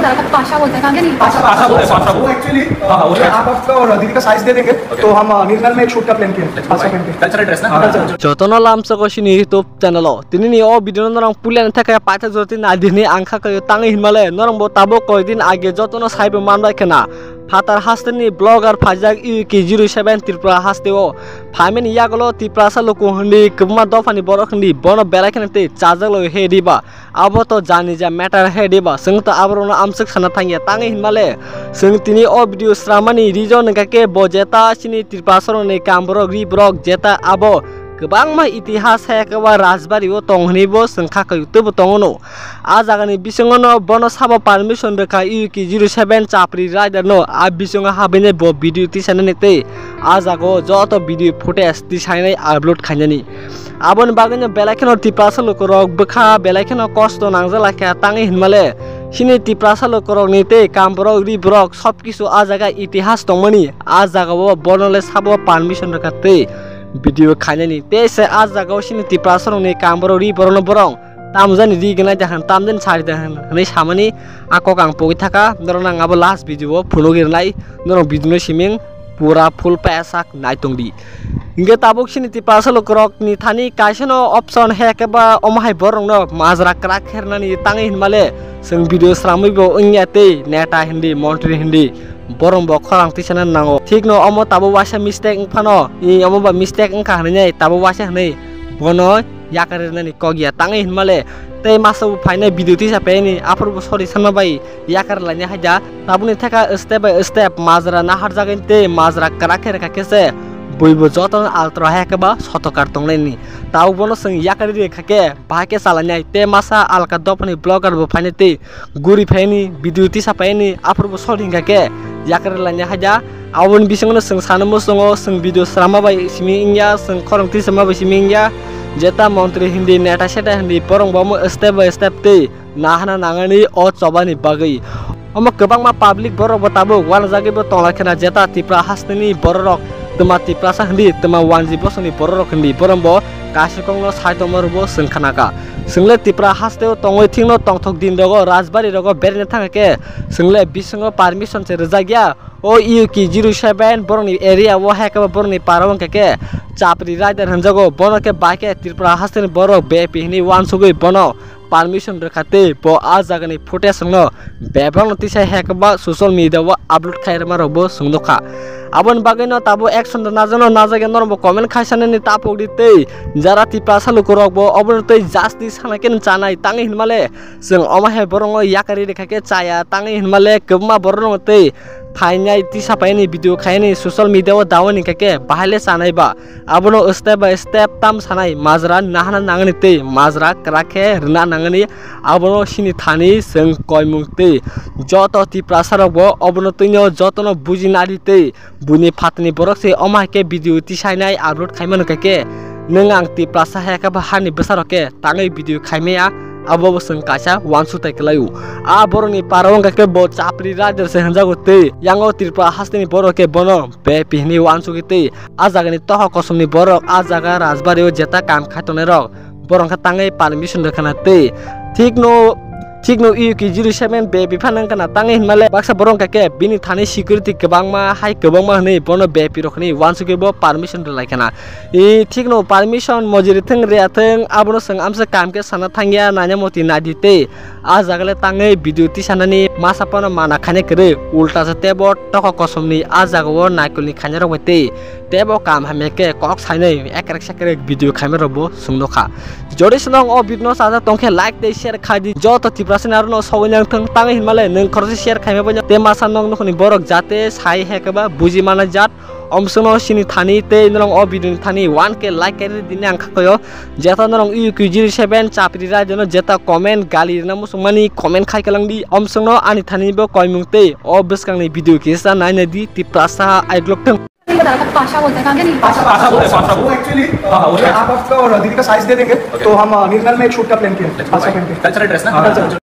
बताया था पाशा बोलते हैं, कहाँ के नहीं पाशा बोलते हैं, पाशा वो एक्चुअली हाँ, वो आप आपका और दीदी का साइज दे देंगे तो हम निर्नल में एक शूट का प्लान किया पाशा पहन के कल्चरल ड्रेस ना Jotono lamsa ko sini YouTube channel o tinini o video norang pulen thaka paitha joti na dini angkha ko tangi himale norang bo tabo ko din age jotono saibe manbai kana fatar hasteni blogger phajak UK07 Tripura hasteo phamen yagolo Tripura sa loko handi kubma dofani borok handi bono belakenate chajalo hediba abo to jani ja matter hediba singta abrono amsuk sana thangia tangi himale sing tini o video sramani reason ngake bojeta sini Tripura sorone kambro gri brok jeta abo गोबां इतिहास हेकबा राजबारियाव तंगनिबो संखा कयुतबो तंगनो आ जागानि बिसंगनो बनो साबो permission रेखा UK07 चापरी राइडरनो आ बिसंग हाबेने बो video तिसाननेते आ जागो जतो video footage तिसाइनै upload खाइनानि आबन बागैनो बेलाखेनो तिप्रासा लोकरक बखा बेलाखेनो कष्ट नांजालाखा तांगै हिनमाले सिनि तिप्रासा लोकरकनिते कामबरक रिब्रक सबकिसु आ जागा इतिहास तंगमनि आ जागाबो बनले साबो परमिशन रेखाते भिडियो खाइनानि तेसे आज जागाव सिनि तिप्रासरनि कामबरो रि बरनो बरं तामजन रि गना जाहान तामजन सारि जाहान नै सामनि आको कां पोइ थाका नरना आबो लास्ट भिडियो फुनो गिरनाय नरं भिडियो सिमिं पूरा फुल पैसा नाइतोंदि इंगे ताबुक सिनि तिप्रासलो करकनि थानि काइसनो ऑप्शन हेकेबा अमहाय बरंनो माजरा क्राक हेरनानि तांगै हिनमाले जों भिडियो स्रामैबो इंयाते नेटा Hindi मन्ट्री Hindi borong bo khorang tisana nango ठीक no omo tabo wasa mistake phano I omo ba mistake engka hne tabo wasa hne bono yakare nani kogia tangai hinmale tei maso phaine video tisa peni apur bo sori sanma bai yakar lanya haja tabuni thaka step by step majra na har jagen te majra karakhe rakha kese boibo joton altra hekaba sotokar tongleni tau bono sing yakari rekhake bahake salanya te masa alka dopani blogger bo phaine te guri phaini video tisa peni apur bo sori ngake yakar lanya haja awon bisingno sing sanamo songo sing video srama bai simi ingya sing khorong ti sama bai simi ingya jeta montri hindi neta seta hindi porong bomo step by step te nahana nangani o chobani bagai omo kebang ma public borok botabo wan jage bo tonglakhena jeta Tripura hasteni borok tuma Tripura sa hindi tuma wanji bosoni borok hindi porombo kasikongno saitomorbo singkhanaka single Tripura hasteo tongoi thingno tongthok din rogo rajbari rogo berne thangake single bisingo permission se rejagya o UK07 boroni area wo hekaba boroni parawang keke chapri rider hanjago bonoke bike Tripura hasteni borok be pihni wan sugoi bono permission rekhate bo a jagani footage sungno bebang tisai hekaba social media wo upload khairma robo sungdoka abon bageno tabo action najano najage norbo comment khaisanani tapok dite jara Tripura salukorok bo obonotei justice hanaken chanai tangi hinmale जों अमाहे बरंग याकारि रेखाके चाया तांगै हिनमाले गोबमा बरंग तै फाइनाय तिसापायनि video खायनि social media व दावनि काके बाहाले सानायबा आबनो step by step ताम सानाय माजरा नाहाना नांगनि तै माजरा क्राखे रना नांगनि आबनो सिनि थानि जों कयमुंतै जत Tripura सारबो अबनो तैनो जतनो बुजिनादि तै बुनि फातनि बरकसे अमाके भिडियो तिसायनाय अपलोड खायमन काके नों आं Tripura साहायका बाहानि बसारके तांगै भिडियो खायमेया abo boseng kaca wansu tekelayu a boroni parawang ke bo chapri rider se hanjago te yango Tripura hasteni borok ke bono be pihni wansu ke te a jagani toho kosomni borok a jaga rajbari o jeta kam khaitone rok borong kha tangai permission rekhana te ठीक no UK07 bay बिफानंग kana tangai hinmale baksa borong kake bini thani security kebangma hai kebangma nei bono be pirokni wansuke bo permission laikana I ठीक no permission mojiri theng rea theng abono sang amsa kamke sana thangya nanya moti nadite a jagale tangai video tisanani masapano mana khane kre ulta sa tebo toko kosomni a jagawo naikolni khanyaro wete tebo kam hameke kok sainai ekrek sekrek video khamero bo sungnoka jodi snong o video sa tongke like de share khadi joto Tripura no sawanyang thang tangai hinmale nang khorse share khaime bo te masa nong nokni borok jate sai hekaba buji mana jat omsono sini thani te nong o video thani 1k like kare dine ang khakoyo jeta nong UK07 chapri rajono jeta comment gali na musumani comment khai kalangdi omsono ani thani bo koimungte o beskangni video kisa naina di Tripura sa aiglok thang बताया था पाशा बोलते हैं, कहाँ के नहीं पाशा बोलते हैं, पाशा वो एक्चुअली वो आप आपका और दीदी का साइज दे देंगे तो हम निर्नल में एक शूट का प्लान किया पाशा पहन के कल्चरल ड्रेस ना